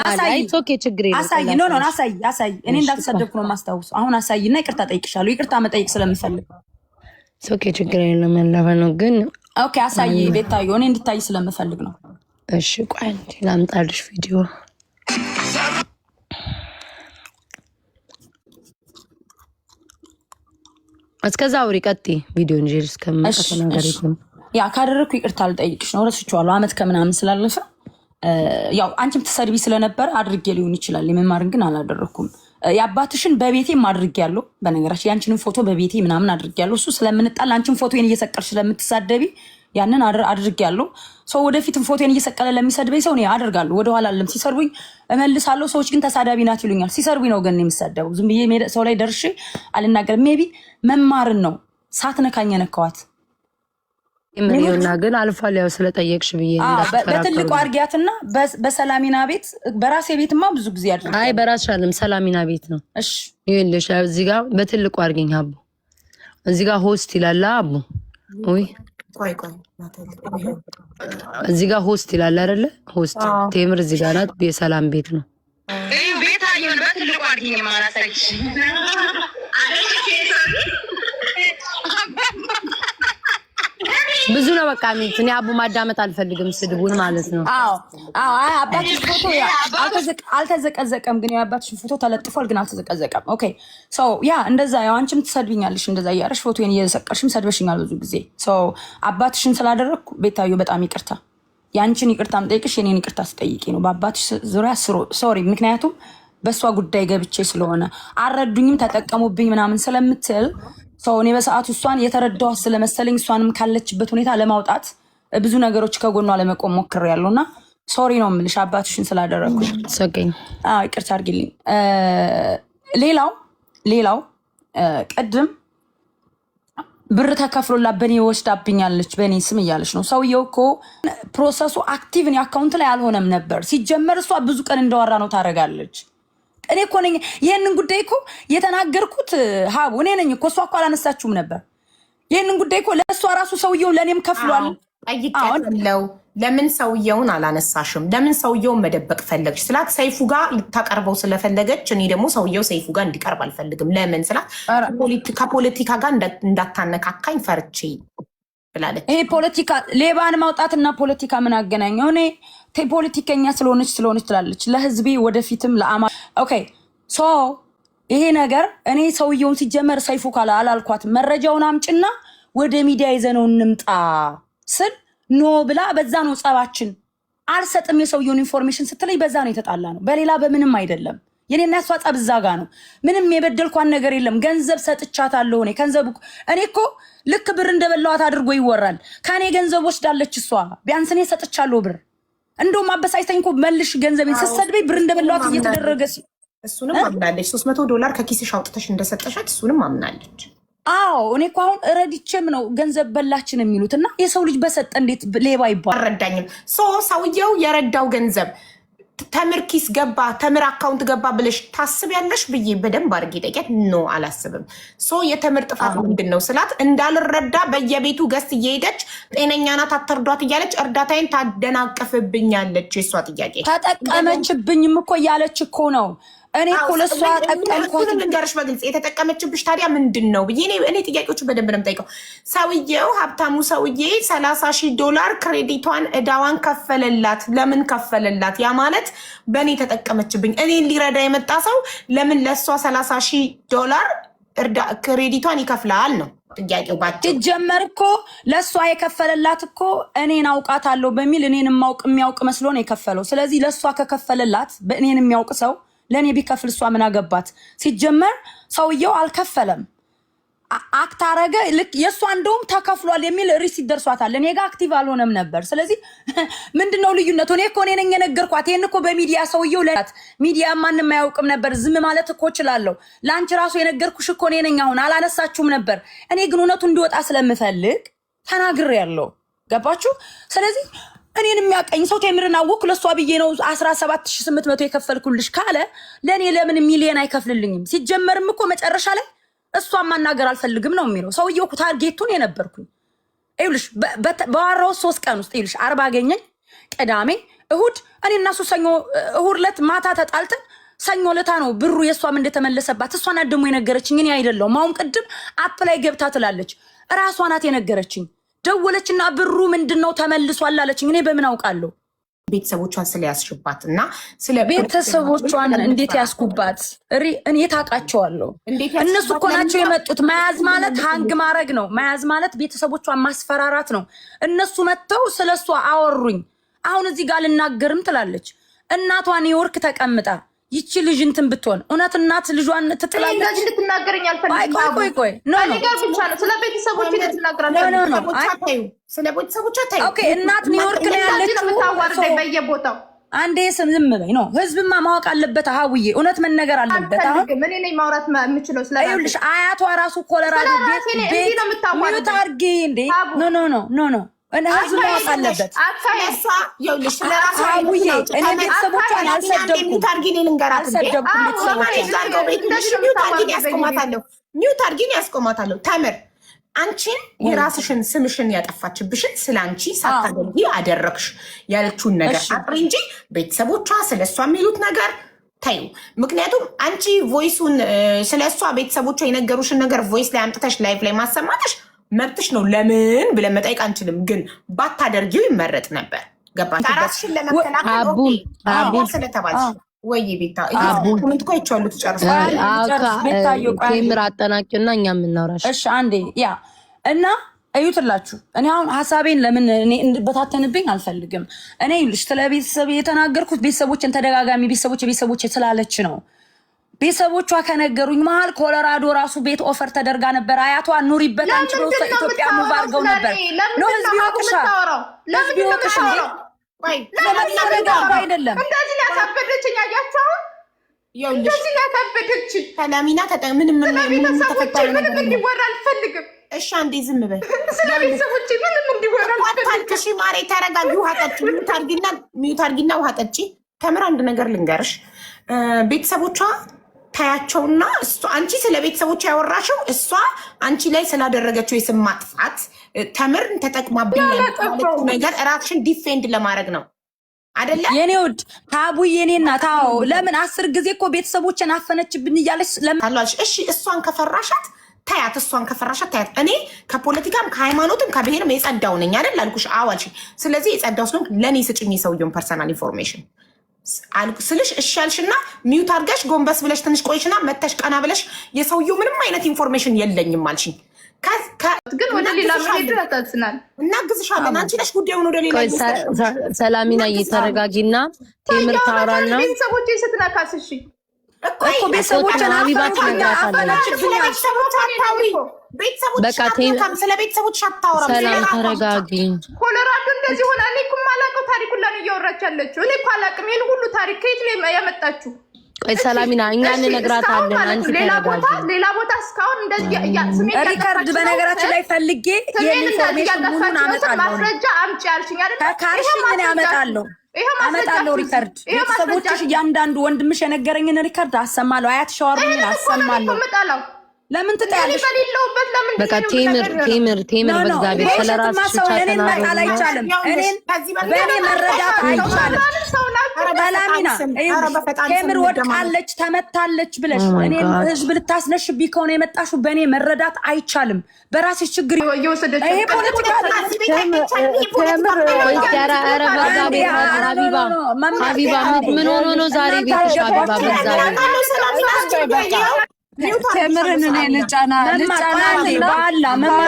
አሳይ ኦኬ ችግር የለም አሳይ ኖ ኖ አሳይ እኔ እንዳልተሰደብኩ ነው ማስታወስ አሁን አሳይና ይቅርታ ጠይቅሻለሁ ይቅርታ መጠየቅ ስለምፈልግ ኦኬ ችግር የለም ያለፈነው ግን ኦኬ አሳይ ቤታዮ እኔ እንድታይ ስለምፈልግ ነው እሺ ቆይ ላምጣልሽ ቪዲዮ እስከዛ አውሪ ቀጥይ ቪዲዮ እንጂ እስከምቀጥ ነገር የለም ያ ካደረኩ ይቅርታ ልጠይቅሽ ነው ረስቼዋለሁ አመት ከምናምን ስላለፈ ያው አንቺም ተሰድቢ ስለነበር አድርጌ ሊሆን ይችላል የመማርን ግን አላደረኩም ያባትሽን በቤቴም አድርጌያለሁ በነገራችን ያንቺንም ፎቶ በቤቴ ምናምን አድርጌያለሁ እሱ ስለምንጣል አንቺም ፎቶዬን እየሰቀልሽ ስለምትሳደቢ ያንን አድርጌያለሁ ሰው ወደፊትም ፎቶዬን እየሰቀለ ለሚሰድበኝ ሰው ነው አደርጋለሁ ወደ ኋላ አለም ሲሰርቡኝ እመልሳለሁ ሰዎች ግን ተሳዳቢ ናት ይሉኛል ሲሰርቡኝ ነው ግን የሚሰደበው ዝም ብዬ ሰው ላይ ደርሼ አልናገርም ሜቢ መማርን ነው ሳትነካኝ ነካዋት ምንየውና ግን አልፋል ያው ስለጠየቅሽ ብዬ በትልቁ አርጊያትና በሰላሚና ቤት በራሴ ቤትማ ብዙ ጊዜ አድርጌ አይ በራስሽ አይደለም ሰላሚና ቤት ነው እሺ ይልሽ እዚህ ጋር በትልቁ አርገኝ አቡ እዚህ ጋር ሆስት ይላል አቡ ወይ ቆይ እዚህ ጋር ሆስት ይላል አይደለ ሆስት ቴምር እዚህ ጋር ናት የሰላም ቤት ነው ቤት አይሆን በትልቁ አርገኝ ማራሳይሽ ብዙ ነው በቃ እኔ አቡ ማዳመጥ አልፈልግም ስድቡን ማለት ነው አዎ አባትሽ ፎቶ አልተዘቀዘቀም ግን የአባትሽ ፎቶ ተለጥፏል ግን አልተዘቀዘቀም ኦኬ ሶ ያ እንደዛ ያው አንቺም ትሰድብኛለሽ እንደዛ ያረሽ ፎቶዬን እየሰቀልሽም ሰድበሽኛል ብዙ ጊዜ ሶ አባትሽን ስላደረኩ ቤታዩ በጣም ይቅርታ ያንቺን ይቅርታ መጠየቅሽ የኔን ይቅርታ ስጠይቂ ነው በአባትሽ ዙሪያ ሶሪ ምክንያቱም በሷ ጉዳይ ገብቼ ስለሆነ አረዱኝም ተጠቀሙብኝ ምናምን ስለምትል ሰው እኔ በሰዓቱ እሷን የተረዳኋት ስለመሰለኝ እሷንም ካለችበት ሁኔታ ለማውጣት ብዙ ነገሮች ከጎኗ ለመቆም ሞክሬያለሁና ሶሪ ነው የምልሽ አባትሽን ስላደረኩ ሰገኝ ይቅርታ አድርጊልኝ ሌላው ቅድም ብር ተከፍሎላት በኔ ወስዳብኛለች በኔ ስም እያለች ነው ሰውየው እኮ ፕሮሰሱ አክቲቭ ነው አካውንት ላይ አልሆነም ነበር ሲጀመር እሷ ብዙ ቀን እንደወራ ነው ታረጋለች እኔ እኮ ነኝ ይሄንን ጉዳይ እኮ የተናገርኩት ሀቡ እኔ ነኝ እኮ እሷ እኮ አላነሳችሁም ነበር ይሄንን ጉዳይ እኮ ለእሷ ራሱ ሰውየው ለእኔም ከፍሏል ጠይቄያለሁ ለምን ሰውየውን አላነሳሽም ለምን ሰውየውን መደበቅ ፈለግሽ ስላት ሰይፉ ጋር ልታቀርበው ስለፈለገች እኔ ደግሞ ሰውየው ሰይፉ ጋር እንዲቀርብ አልፈልግም ለምን ስላት ከፖለቲካ ጋር እንዳታነካካኝ ፈርቼ ብላለች ይሄ ፖለቲካ ሌባን ማውጣትና ፖለቲካ ምን አገናኘው እኔ ፖለቲከኛ ስለሆነች ትላለች ለህዝቤ ወደፊትም ለአማ ኦኬ ሶ ይሄ ነገር እኔ ሰውየውን ሲጀመር ሰይፉ ካላ አላልኳት መረጃውን አምጭና ወደ ሚዲያ ይዘነው እንምጣ ስል ኖ ብላ በዛ ነው ጸባችን አልሰጥም የሰውየውን ኢንፎርሜሽን ስትለይ በዛ ነው የተጣላ ነው በሌላ በምንም አይደለም የኔና እሷ ጸብ እዛ ጋ ነው ምንም የበደልኳን ነገር የለም ገንዘብ ሰጥቻታለሁ እኔ እኮ ልክ ብር እንደበላዋት አድርጎ ይወራል ከኔ ገንዘብ ወስዳለች እሷ ቢያንስ እኔ ሰጥቻለሁ ብር እንደውም አበሳይተኝ እኮ መልሽ ገንዘቤን ስትሰድበኝ ብር እንደበላዋት እየተደረገ እሱንም አምናለች $300 ከኪስሽ አውጥተሽ እንደሰጠሻት እሱንም አምናለች አዎ እኔ እኮ አሁን ረዲቼም ነው ገንዘብ በላችን የሚሉትና የሰው ልጅ በሰጠ እንዴት ሌባ ይባላል አረዳኝም ሰውየው የረዳው ገንዘብ ተምር ኪስ ገባ ተምር አካውንት ገባ ብለሽ ታስቢያለሽ ብዬ በደንብ አድርጌ ጠይቄት ኖ አላስብም የተምር ጥፋት ምንድነው ስላት እንዳልረዳ በየቤቱ ገስት እየሄደች ጤነኛ ናት አትርዷት እያለች እርዳታዬን ታደናቀፍብኛለች የሷ ጥያቄ ተጠቀመችብኝም እኮ እያለች እኮ ነው እኔ እኮ ለሷ ተጠቀምኳት ልንገርሽ በግልጽ የተጠቀመችብሽ ታዲያ ምንድን ነው ብዬ እኔ ጥያቄዎቹ በደንብ ነው የምጠይቀው ሰውየው ሀብታሙ ሰውዬ $30,000 ክሬዲቷን እዳዋን ከፈለላት ለምን ከፈለላት ያ ማለት በእኔ ተጠቀመችብኝ እኔን ሊረዳ የመጣ ሰው ለምን ለእሷ $30,000 ክሬዲቷን ይከፍላል ነው ጥያቄው ባጭሩ ጀመር እኮ ለሷ የከፈለላት እኮ እኔን አውቃታለሁ በሚል እኔን የሚያውቅ መስሎ ነው የከፈለው ስለዚህ ለሷ ከከፈለላት በእኔን የሚያውቅ ሰው ለኔ ቢከፍል እሷ ምን አገባት ሲጀመር ሰውየው አልከፈለም አክት አረገ ልክ የሷ እንደውም ተከፍሏል የሚል ሪሲት ደርሷታል እኔ ጋር አክቲቭ አልሆነም ነበር ስለዚህ ምንድነው ልዩነቱ እኔ እኮ ነኝ የነገርኳት ይሄን እኮ በሚዲያ ሰውየው ለታት ሚዲያ ማንንም አያውቅም ነበር ዝም ማለት እኮ እችላለሁ ላንቺ ራሱ የነገርኩሽ እኮ ነኝ አሁን አላነሳችሁም ነበር እኔ ግን እውነቱ እንዲወጣ ስለምፈልግ ተናግሬያለሁ ገባችሁ ስለዚህ እኔን የሚያቀኝ ሰው ቴምርን አወኩ ለሷ ብዬ ነው 17800 የከፈልኩልሽ ካለ ለኔ ለምን ሚሊዮን አይከፍልልኝም ሲጀመርም እኮ መጨረሻ ላይ እሷ ማናገር አልፈልግም ነው የሚለው ሰውየው ታርጌቱን የነበርኩኝ ይኸውልሽ በዋራው 3 ቀን ውስጥ ይኸውልሽ 40 አገኘኝ ቅዳሜ እሁድ እኔ እና እሱ ሰኞ እሁድ ዕለት ማታ ተጣልተን ሰኞ ለታ ነው ብሩ የሷም እንደተመለሰባት እሷ ናት ደግሞ የነገረችኝ። እኔ አይደለሁም። አሁን ቅድም አፕ ላይ ገብታ ትላለች። እራሷ ናት የነገረችኝ። ደወለችና ብሩ ምንድነው ተመልሷል አለችኝ። እኔ በምን አውቃለሁ? ቤተሰቦቿን ስለያስሽባት እና ስለ ቤተሰቦቿን እንዴት ያስኩባት እኔ ታውቃቸዋለሁ። እነሱ እኮ ናቸው የመጡት። መያዝ ማለት ሃንግ ማድረግ ነው። መያዝ ማለት ቤተሰቦቿን ማስፈራራት ነው። እነሱ መጥተው ስለሷ አወሩኝ። አሁን እዚህ ጋር ልናገርም ትላለች። እናቷ ኒውዮርክ ተቀምጣ ይቺ ልጅ እንትን ብትሆን እውነት እናት ልጇን ትጥላለች? እንደዚህ ልትናገረኝ አልፈልግም። ቆይ እኔ ጋር ብቻ ነው ስለ ቤተሰቦች ልትናገራለች። ስለ ቤተሰቦቿ ታዩ። ኦኬ እናት ኒውዮርክ ነው ያለችው። የምታዋርደኝ በየቦታው አንዴ ዝም በይ ነው። ህዝብማ ማወቅ አለበት። ሀውዬ እውነት መነገር አለበት። አሁን እኔ ነኝ ማውራት የምችለው ስለ ይኸውልሽ አያቷ ራሱ ኮሎራዶ ቤት ሚዩት አድርጊ እንዴ! ኖ ህዝብ ማወቅ አለበት። ሀውዬ እኔ ቤተሰቦቿን አልሰደብኩም። ሚዩት አድርጊን ያስቆማታለሁ። ተምር አንቺን የራስሽን ስምሽን ያጠፋችብሽን ስለ አንቺ ሳታደርጊ አደረግሽ ያለችውን ነገር አጥሪ እንጂ ቤተሰቦቿ ስለ እሷ የሚሉት ነገር ታዩ። ምክንያቱም አንቺ ቮይሱን ስለ እሷ ቤተሰቦቿ የነገሩሽን ነገር ቮይስ ላይ አምጥተሽ ላይቭ ላይ ማሰማተሽ መብትሽ ነው። ለምን ብለን መጠየቅ አንችልም፣ ግን ባታደርጊው ይመረጥ ነበር። ገባሽ? ራስሽን ለመከላከል ስለተባልሽ ወይ ቤታ ኮሜንት እኮ ይቻሉ ትጨርሳለሽ። ቴምር አጠናቂና እኛ የምናወራሽ። እሺ አንዴ ያ እና እዩትላችሁ። እኔ አሁን ሀሳቤን ለምን እኔ እንድበታተንብኝ አልፈልግም። እኔ ይልሽ ስለ ቤተሰብ የተናገርኩት ቤተሰቦችን ተደጋጋሚ ቤተሰቦች ስላለች ነው። ቤተሰቦቿ ከነገሩኝ መሀል ኮሎራዶ ራሱ ቤት ኦፈር ተደርጋ ነበር። አያቷ ኑሪበት አንቺ ነው ኢትዮጵያ ሙቭ አድርገው ነበር። ነው ህዝብ ይወቅሻል። ህዝብ ይወቅሽ እንዴ! አይደለም እንደዚህ ያሳበደችኝ አያቸው። እንደዚህ ያሳበደችኝ ሰላሚና ምንም እንዲወራ አልፈልግም። እሺ አንዴ ዝም በይ። ስለ ቤተሰቦቼ ምንም እንዲወራ አታልቅሽ ማሬ፣ ተረጋጊ። ውሃ ጠጪ። ሚዩት አድርጊና ውሃ ጠጪ። ተምር አንድ ነገር ልንገርሽ። ቤተሰቦቿ ታያቸውና አንቺ ስለ ቤተሰቦቿ ያወራሽው እሷ አንቺ ላይ ስላደረገችው የስም ማጥፋት ተምርን ተጠቅማብኝ ነገር እራስሽን ዲፌንድ ለማድረግ ነው አይደለ? የኔ ውድ ሀቡዬ የኔ እናት፣ አዎ ለምን 10 ጊዜ እኮ ቤተሰቦችን አፈነችብኝ እያለች ለምን? እሺ እሷን ከፈራሻት ታያት፣ እሷን ከፈራሻት ታያት። እኔ ከፖለቲካም ከሃይማኖትም ከብሔርም የጸዳው ነኝ አይደል አልኩሽ? አዋልሽ። ስለዚህ የጸዳው ስለሆንኩ ለእኔ ስጭኝ የሰውየውን ፐርሰናል ኢንፎርሜሽን ስልሽ እሺ አልሽና ሚዩት አድርገሽ ጎንበስ ብለሽ ትንሽ ቆይሽና መተሽ ቀና ብለሽ የሰውየው ምንም አይነት ኢንፎርሜሽን የለኝም አልሽኝ። ግን ወደ ሌላ መሄድ ያሳዝናል። እናግዝሻለን። አንቺ ነሽ ጉዳዩን ወደ ሌላ ሰላሚና እየተረጋጊና ቴምር ታውራና ቤተሰቦቼ ስትነካስ እሺ እኮ ቤተሰቦችን ሀቢባ ትነግራታለች። ስለ ቤተሰቦች አታወራም። ሰላም ተረጋጊ። ኮሎራዶ እንደዚህ ሆነ። እኔ እኮ የማላውቀው ታሪክ ሁላ ነው እያወራች ያለችው። እኔ እኮ አላውቅም ይሄን ሁሉ ታሪክ ከየት ነው ያመጣችሁ? ቆይ ሰላሚና እኛ እንነግራታለን። አንቺ ሌላ ቦታ እስካሁን እንደዚህ ሪከርድ በነገራችን ላይ ፈልጌ የኢንፎርሜሽን ሙሉን አመጣለሁ። ማስረጃ አምጪ አልሽኝ አይደል? ከካርሽኝ እኔ አመጣለሁ ሪከርድ። ቤተሰቦችሽ እያንዳንዱ ወንድምሽ የነገረኝን ሪከርድ አሰማለሁ። አያትሽ አወሩኝን አሰማለሁ። ለምን ትጠያለሽ? በቃ ቴምር በእግዚአብሔር ስለራስሽ እኔን መጣል አይቻልም። እኔን በእኔ መረዳት አይቻልም። ሰላሚና ቴምር ወድቃለች ተመታለች ብለሽ እኔን ህዝብ ልታስነሽብኝ ከሆነ የመጣሽው በእኔ መረዳት አይቻልም። በራስሽ ችግር ይሄ ፖለቲካ ሀቢባ ምን ሆኖ ነው ዛሬ ቤትሽ? ሀቢባ በእግዚአብሔር ቴምርን እኔ ልጫና ባላ መማር